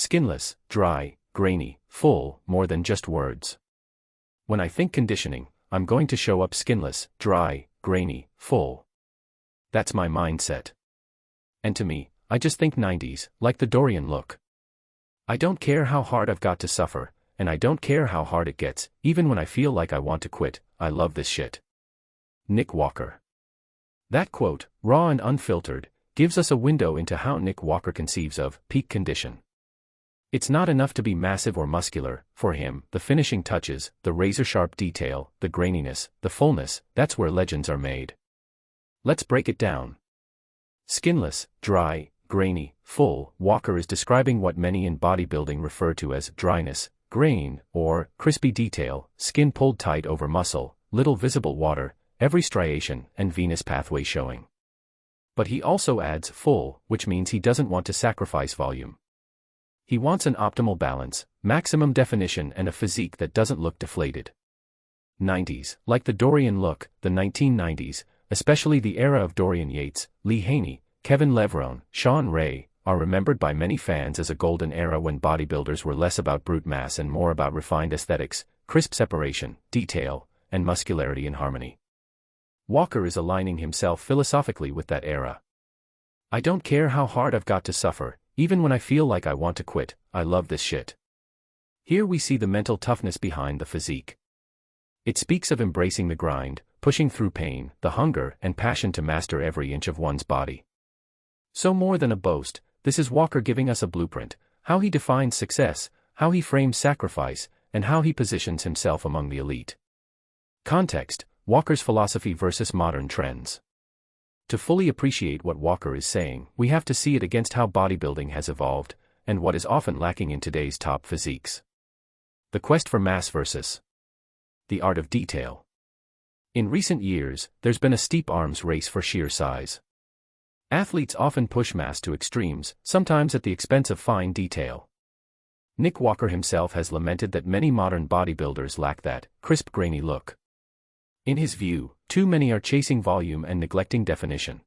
Skinless, dry, grainy, full, more than just words. When I think conditioning, I'm going to show up skinless, dry, grainy, full. That's my mindset. And to me, I just think 90s, like the Dorian look. I don't care how hard I've got to suffer, and I don't care how hard it gets, even when I feel like I want to quit, I love this shit. Nick Walker. That quote, raw and unfiltered, gives us a window into how Nick Walker conceives of peak condition. It's not enough to be massive or muscular. For him, the finishing touches, the razor-sharp detail, the graininess, the fullness, that's where legends are made. Let's break it down. Skinless, dry, grainy, full, Walker is describing what many in bodybuilding refer to as dryness, grain, or crispy detail, skin pulled tight over muscle, little visible water, every striation and venous pathway showing. But he also adds full, which means he doesn't want to sacrifice volume. He wants an optimal balance, maximum definition, and a physique that doesn't look deflated. 90s, like the Dorian look, the 1990s, especially the era of Dorian Yates, Lee Haney, Kevin Levrone, Sean Ray, are remembered by many fans as a golden era when bodybuilders were less about brute mass and more about refined aesthetics, crisp separation, detail, and muscularity in harmony. Walker is aligning himself philosophically with that era. I don't care how hard I've got to suffer, even when I feel like I want to quit, I love this shit. Here we see the mental toughness behind the physique. It speaks of embracing the grind, pushing through pain, the hunger and passion to master every inch of one's body. So more than a boast, this is Walker giving us a blueprint, how he defines success, how he frames sacrifice, and how he positions himself among the elite. Context: Walker's philosophy versus modern trends. To fully appreciate what Walker is saying, we have to see it against how bodybuilding has evolved, and what is often lacking in today's top physiques. The quest for mass versus the art of detail. In recent years, there's been a steep arms race for sheer size. Athletes often push mass to extremes, sometimes at the expense of fine detail. Nick Walker himself has lamented that many modern bodybuilders lack that crisp, grainy look. In his view, too many are chasing volume and neglecting definition.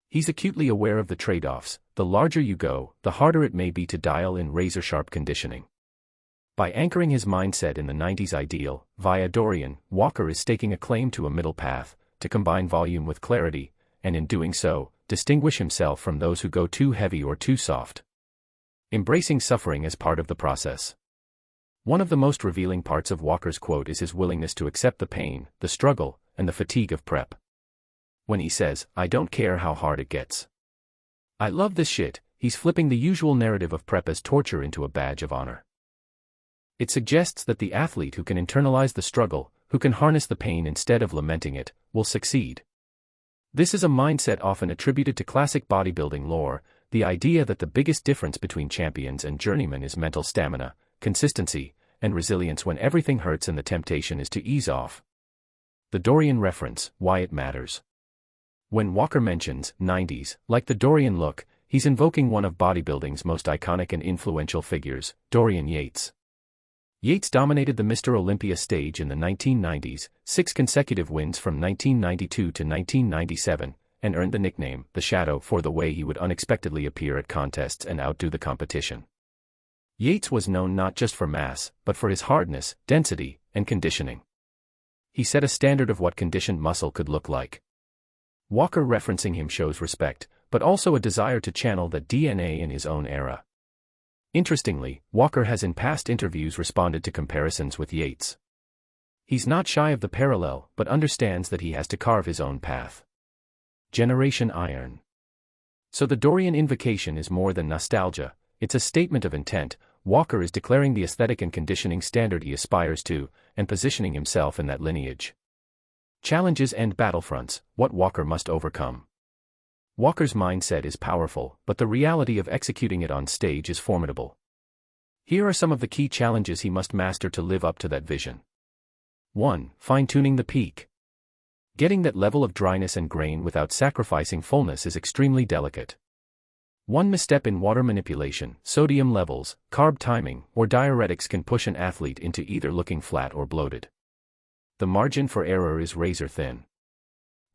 He's acutely aware of the trade-offs: the larger you go, the harder it may be to dial in razor-sharp conditioning. By anchoring his mindset in the 90s ideal, via Dorian, Walker is staking a claim to a middle path, to combine volume with clarity, and in doing so, distinguish himself from those who go too heavy or too soft. Embracing suffering as part of the process. One of the most revealing parts of Walker's quote is his willingness to accept the pain, the struggle, and the fatigue of prep. When he says, "I don't care how hard it gets. I love this shit," he's flipping the usual narrative of prep as torture into a badge of honor. It suggests that the athlete who can internalize the struggle, who can harness the pain instead of lamenting it, will succeed. This is a mindset often attributed to classic bodybuilding lore, the idea that the biggest difference between champions and journeymen is mental stamina, consistency, and resilience when everything hurts and the temptation is to ease off. The Dorian reference, why it matters. When Walker mentions 90s, like the Dorian look, he's invoking one of bodybuilding's most iconic and influential figures, Dorian Yates. Yates dominated the Mr. Olympia stage in the 1990s, 6 consecutive wins from 1992 to 1997, and earned the nickname, The Shadow, for the way he would unexpectedly appear at contests and outdo the competition. Yates was known not just for mass, but for his hardness, density, and conditioning. He set a standard of what conditioned muscle could look like. Walker referencing him shows respect, but also a desire to channel that DNA in his own era. Interestingly, Walker has in past interviews responded to comparisons with Yates. He's not shy of the parallel, but understands that he has to carve his own path. Generation Iron. So the Dorian invocation is more than nostalgia, it's a statement of intent. Walker is declaring the aesthetic and conditioning standard he aspires to, and positioning himself in that lineage. Challenges and battlefronts, what Walker must overcome. Walker's mindset is powerful, but the reality of executing it on stage is formidable. Here are some of the key challenges he must master to live up to that vision. 1. Fine-tuning the peak. Getting that level of dryness and grain without sacrificing fullness is extremely delicate. One misstep in water manipulation, sodium levels, carb timing, or diuretics can push an athlete into either looking flat or bloated. The margin for error is razor thin.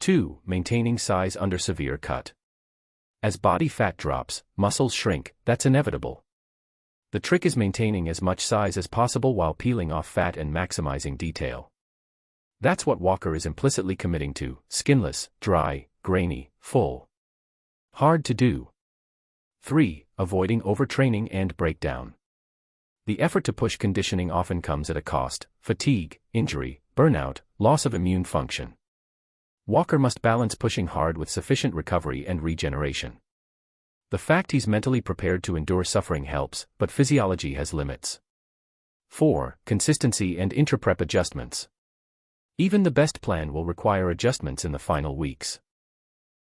2. Maintaining size under severe cut. As body fat drops, muscles shrink, that's inevitable. The trick is maintaining as much size as possible while peeling off fat and maximizing detail. That's what Walker is implicitly committing to: skinless, dry, grainy, full. Hard to do. 3. Avoiding overtraining and breakdown. The effort to push conditioning often comes at a cost: fatigue, injury, burnout, loss of immune function. Walker must balance pushing hard with sufficient recovery and regeneration. The fact he's mentally prepared to endure suffering helps, but physiology has limits. 4. Consistency and intra-prep adjustments. Even the best plan will require adjustments in the final weeks.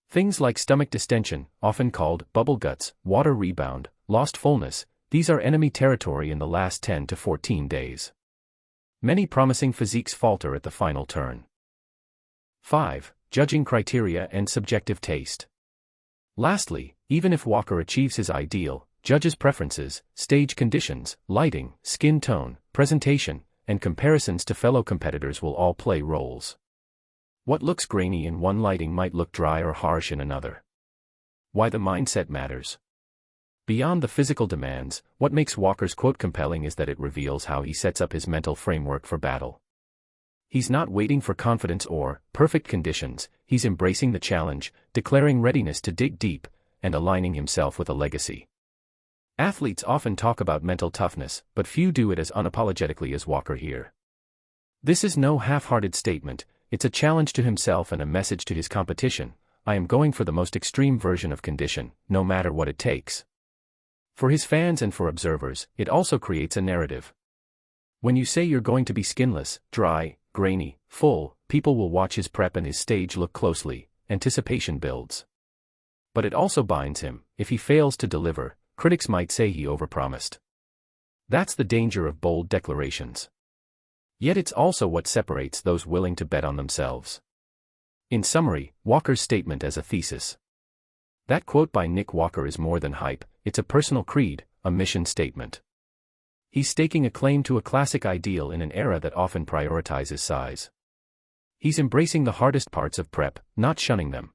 Things like stomach distension, often called bubble guts, water rebound, lost fullness, these are enemy territory in the last 10 to 14 days. Many promising physiques falter at the final turn. 5. Judging criteria and subjective taste. Lastly, even if Walker achieves his ideal, judges' preferences, stage conditions, lighting, skin tone, presentation, and comparisons to fellow competitors will all play roles. What looks grainy in one lighting might look dry or harsh in another. Why the mindset matters. Beyond the physical demands, what makes Walker's quote compelling is that it reveals how he sets up his mental framework for battle. He's not waiting for confidence or perfect conditions, he's embracing the challenge, declaring readiness to dig deep, and aligning himself with a legacy. Athletes often talk about mental toughness, but few do it as unapologetically as Walker here. This is no half-hearted statement, it's a challenge to himself and a message to his competition: I am going for the most extreme version of condition, no matter what it takes. For his fans and for observers, it also creates a narrative. When you say you're going to be skinless, dry, grainy, full, people will watch his prep and his stage look closely, anticipation builds. But it also binds him: if he fails to deliver, critics might say he overpromised. That's the danger of bold declarations. Yet it's also what separates those willing to bet on themselves. In summary, Walker's statement as a thesis. That quote by Nick Walker is more than hype, it's a personal creed, a mission statement. He's staking a claim to a classic ideal in an era that often prioritizes size. He's embracing the hardest parts of prep, not shunning them.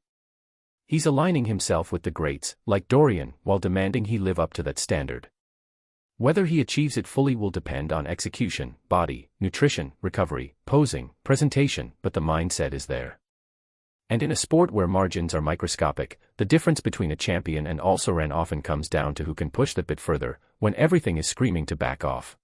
He's aligning himself with the greats, like Dorian, while demanding he live up to that standard. Whether he achieves it fully will depend on execution, body, nutrition, recovery, posing, presentation, but the mindset is there. And in a sport where margins are microscopic, the difference between a champion and also-ran often comes down to who can push that bit further, when everything is screaming to back off.